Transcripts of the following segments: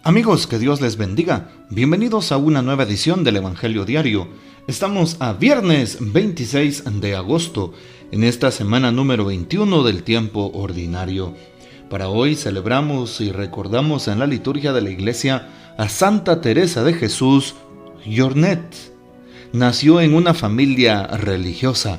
Amigos, que Dios les bendiga. Bienvenidos a una nueva edición del Evangelio Diario. Estamos a viernes 26 de agosto, en esta semana número 21 del tiempo ordinario. Para hoy celebramos y recordamos en la liturgia de la Iglesia a Santa Teresa de Jesús Jornet. Nació en una familia religiosa.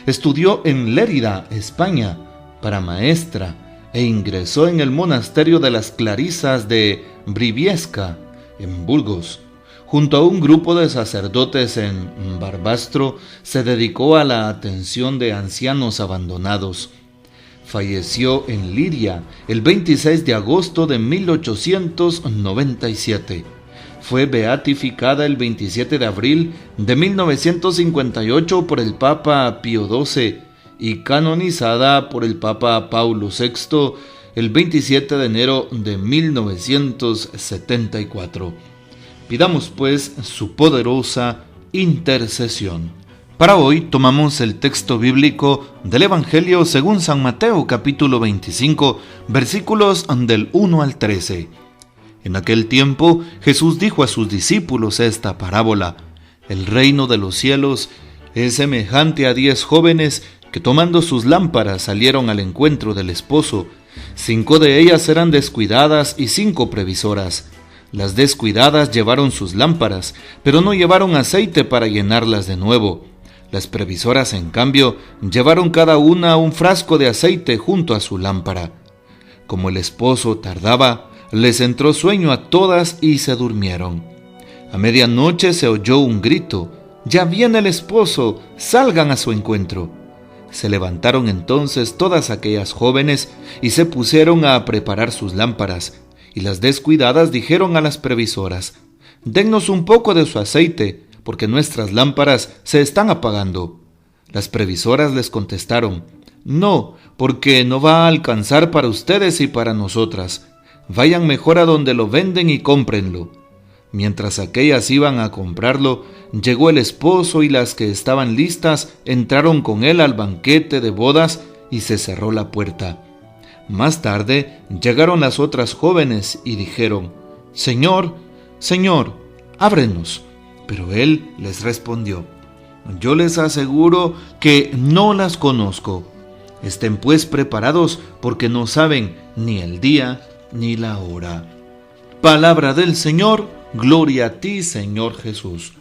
Estudió en Lérida, España, para maestra, e ingresó en el monasterio de las Clarisas de Briviesca, en Burgos. Junto a un grupo de sacerdotes en Barbastro, se dedicó a la atención de ancianos abandonados. Falleció en Liria el 26 de agosto de 1897. Fue beatificada el 27 de abril de 1958 por el Papa Pío XII y canonizada por el Papa Paulo VI el 27 de enero de 1974. Pidamos pues su poderosa intercesión. Para hoy tomamos el texto bíblico del Evangelio según San Mateo capítulo 25, versículos del 1 al 13. En aquel tiempo Jesús dijo a sus discípulos esta parábola: El reino de los cielos es semejante a 10 jóvenes que tomando sus lámparas salieron al encuentro del esposo. 5 de ellas eran descuidadas y 5 previsoras. Las descuidadas llevaron sus lámparas, pero no llevaron aceite para llenarlas de nuevo. Las previsoras, en cambio, llevaron cada una un frasco de aceite junto a su lámpara. Como el esposo tardaba, les entró sueño a todas y se durmieron. A medianoche se oyó un grito: «Ya viene el esposo, salgan a su encuentro». Se levantaron entonces todas aquellas jóvenes y se pusieron a preparar sus lámparas, y las descuidadas dijeron a las previsoras: «Dennos un poco de su aceite, porque nuestras lámparas se están apagando». Las previsoras les contestaron: «No, porque no va a alcanzar para ustedes y para nosotras. Vayan mejor a donde lo venden y cómprenlo». Mientras aquellas iban a comprarlo, llegó el esposo y las que estaban listas entraron con él al banquete de bodas y se cerró la puerta. Más tarde llegaron las otras jóvenes y dijeron: «Señor, Señor, ábrenos». Pero él les respondió: «Yo les aseguro que no las conozco. Estén pues preparados, porque no saben ni el día ni la hora». Palabra del Señor. Gloria a ti, Señor Jesús.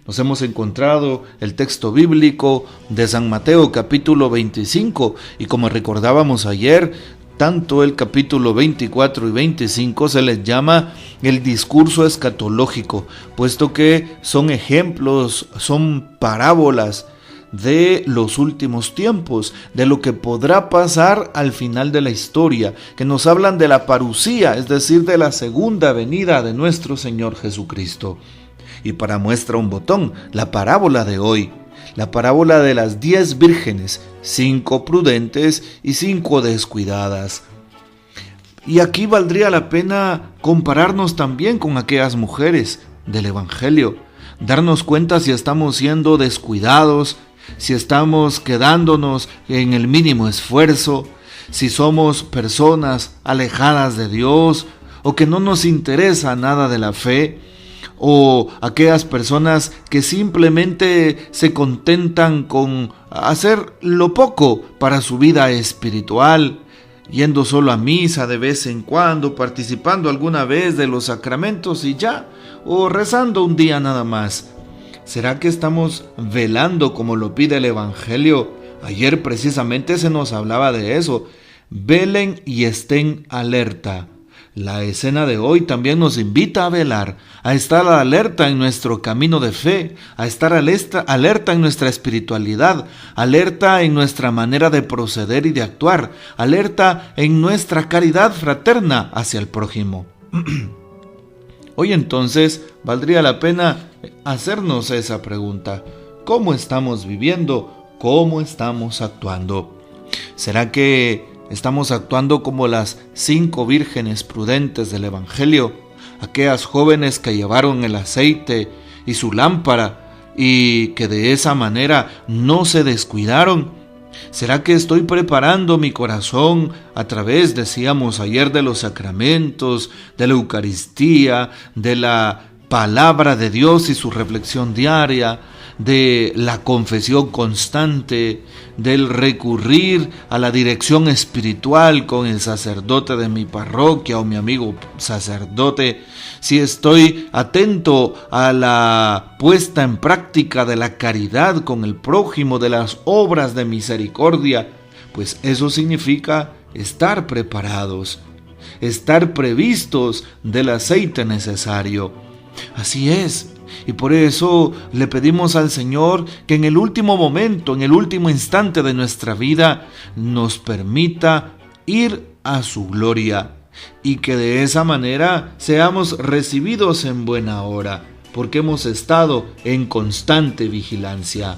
Nos hemos encontrado el texto bíblico de San Mateo capítulo 25 y como recordábamos ayer, tanto el capítulo 24 y 25 se les llama el discurso escatológico, puesto que son ejemplos, son parábolas de los últimos tiempos, de lo que podrá pasar al final de la historia, que nos hablan de la parusía, es decir, de la segunda venida de nuestro Señor Jesucristo. Y para muestra un botón, la parábola de hoy, la parábola de las 10 vírgenes, 5 prudentes y 5 descuidadas. Y aquí valdría la pena compararnos también con aquellas mujeres del Evangelio, darnos cuenta si estamos siendo descuidados, si estamos quedándonos en el mínimo esfuerzo, si somos personas alejadas de Dios o que no nos interesa nada de la fe, o aquellas personas que simplemente se contentan con hacer lo poco para su vida espiritual, yendo solo a misa de vez en cuando, participando alguna vez de los sacramentos y ya, o rezando un día nada más. ¿Será que estamos velando como lo pide el Evangelio? Ayer precisamente se nos hablaba de eso. Velen y estén alerta. La escena de hoy también nos invita a velar, a estar alerta en nuestro camino de fe, a estar alerta en nuestra espiritualidad, alerta en nuestra manera de proceder y de actuar, alerta en nuestra caridad fraterna hacia el prójimo. Hoy entonces valdría la pena hacernos esa pregunta: ¿cómo estamos viviendo? ¿Cómo estamos actuando? ¿Será que estamos actuando como las 5 vírgenes prudentes del Evangelio? Aquellas jóvenes que llevaron el aceite y su lámpara y que de esa manera no se descuidaron. ¿Será que estoy preparando mi corazón a través, decíamos ayer, de los sacramentos, de la Eucaristía, de la palabra de Dios y su reflexión diaria, de la confesión constante, del recurrir a la dirección espiritual con el sacerdote de mi parroquia o mi amigo sacerdote? Si estoy atento a la puesta en práctica de la caridad con el prójimo, de las obras de misericordia, pues eso significa estar preparados, estar previstos del aceite necesario. Así es. Y por eso le pedimos al Señor que en el último momento, en el último instante de nuestra vida, nos permita ir a su gloria y que de esa manera seamos recibidos en buena hora, porque hemos estado en constante vigilancia.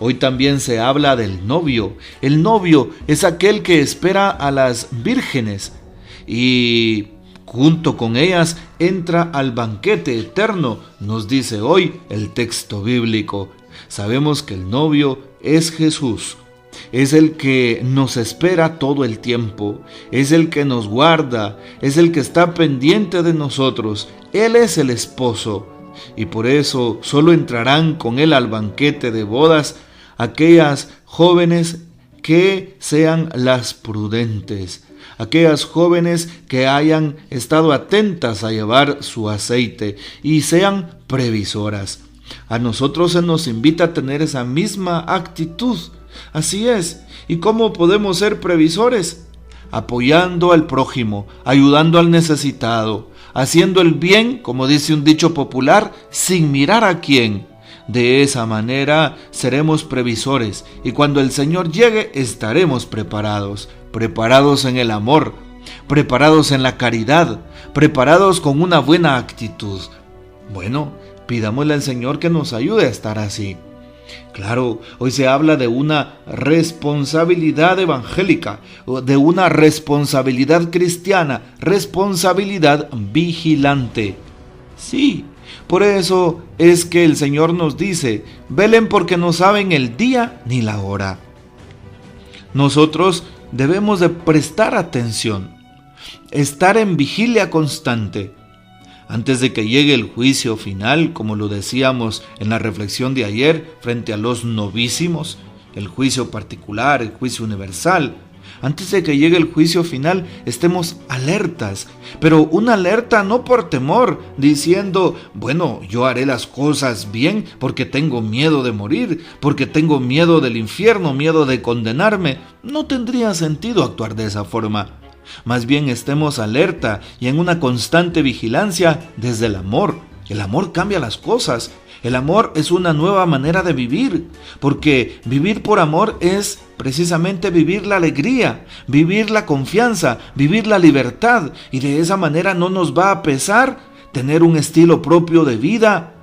Hoy también se habla del novio. El novio es aquel que espera a las vírgenes y junto con ellas entra al banquete eterno, nos dice hoy el texto bíblico. Sabemos que el novio es Jesús. Es el que nos espera todo el tiempo, es el que nos guarda, es el que está pendiente de nosotros. Él es el esposo y por eso solo entrarán con él al banquete de bodas aquellas jóvenes que sean las prudentes, aquellas jóvenes que hayan estado atentas a llevar su aceite y sean previsoras. A nosotros se nos invita a tener esa misma actitud. Así es. ¿Y cómo podemos ser previsores? Apoyando al prójimo, ayudando al necesitado, haciendo el bien, como dice un dicho popular, sin mirar a quién. De esa manera seremos previsores y cuando el Señor llegue estaremos preparados en el amor, preparados en la caridad, preparados con una buena actitud. Bueno, pidámosle al Señor que nos ayude a estar así. Claro, hoy se habla de una responsabilidad evangélica, de una responsabilidad cristiana, responsabilidad vigilante. Sí, por eso es que el Señor nos dice, velen porque no saben el día ni la hora. Nosotros debemos de prestar atención, estar en vigilia constante. Antes de que llegue el juicio final, como lo decíamos en la reflexión de ayer, frente a los novísimos, el juicio particular, el juicio universal, antes de que llegue el juicio final, estemos alertas, pero una alerta no por temor, diciendo, bueno, yo haré las cosas bien porque tengo miedo de morir, porque tengo miedo del infierno, miedo de condenarme. No tendría sentido actuar de esa forma. Más bien estemos alerta y en una constante vigilancia desde el amor. El amor cambia las cosas. El amor es una nueva manera de vivir, porque vivir por amor es precisamente vivir la alegría, vivir la confianza, vivir la libertad, y de esa manera no nos va a pesar tener un estilo propio de vida,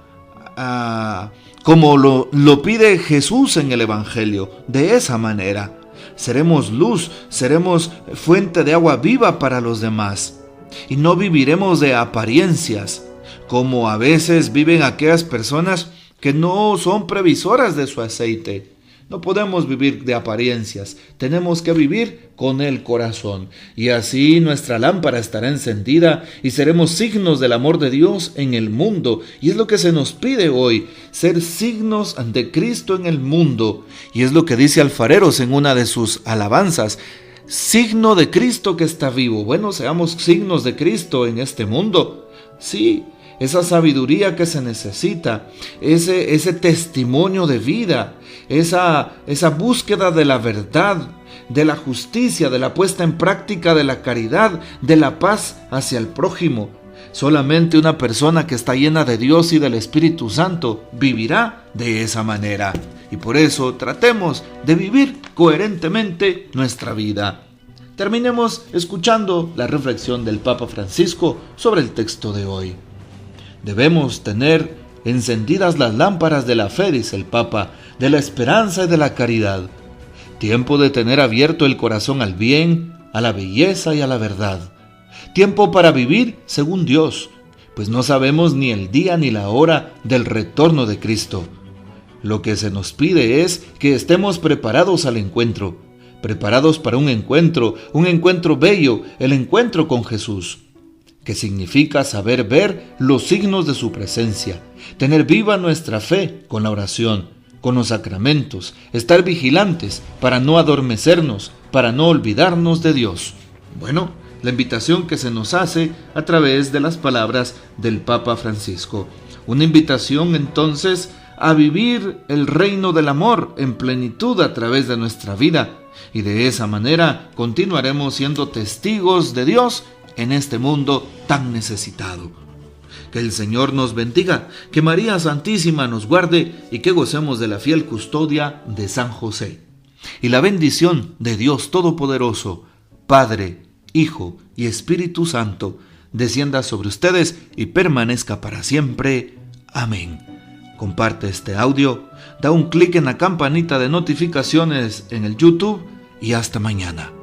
como lo pide Jesús en el Evangelio. De esa manera seremos luz, seremos fuente de agua viva para los demás, y no viviremos de apariencias, como a veces viven aquellas personas que no son previsoras de su aceite. No podemos vivir de apariencias, tenemos que vivir con el corazón, y así nuestra lámpara estará encendida y seremos signos del amor de Dios en el mundo. Y es lo que se nos pide hoy, ser signos de Cristo en el mundo. Y es lo que dice Alfareros en una de sus alabanzas: signo de Cristo que está vivo. Bueno, seamos signos de Cristo en este mundo. Sí, esa sabiduría que se necesita, ese testimonio de vida, esa búsqueda de la verdad, de la justicia, de la puesta en práctica de la caridad, de la paz hacia el prójimo. Solamente una persona que está llena de Dios y del Espíritu Santo vivirá de esa manera. Y por eso tratemos de vivir coherentemente nuestra vida. Terminemos escuchando la reflexión del Papa Francisco sobre el texto de hoy. Debemos tener encendidas las lámparas de la fe, dice el Papa, de la esperanza y de la caridad. Tiempo de tener abierto el corazón al bien, a la belleza y a la verdad. Tiempo para vivir según Dios, pues no sabemos ni el día ni la hora del retorno de Cristo. Lo que se nos pide es que estemos preparados al encuentro, preparados para un encuentro bello, el encuentro con Jesús, que significa saber ver los signos de su presencia, tener viva nuestra fe con la oración, con los sacramentos, estar vigilantes para no adormecernos, para no olvidarnos de Dios. Bueno, la invitación que se nos hace a través de las palabras del Papa Francisco. Una invitación entonces a vivir el reino del amor en plenitud a través de nuestra vida, y de esa manera continuaremos siendo testigos de Dios en este mundo tan necesitado. Que el Señor nos bendiga, que María Santísima nos guarde y que gocemos de la fiel custodia de San José. Y la bendición de Dios Todopoderoso, Padre, Hijo y Espíritu Santo, descienda sobre ustedes y permanezca para siempre. Amén. Comparte este audio, da un clic en la campanita de notificaciones en el YouTube y hasta mañana.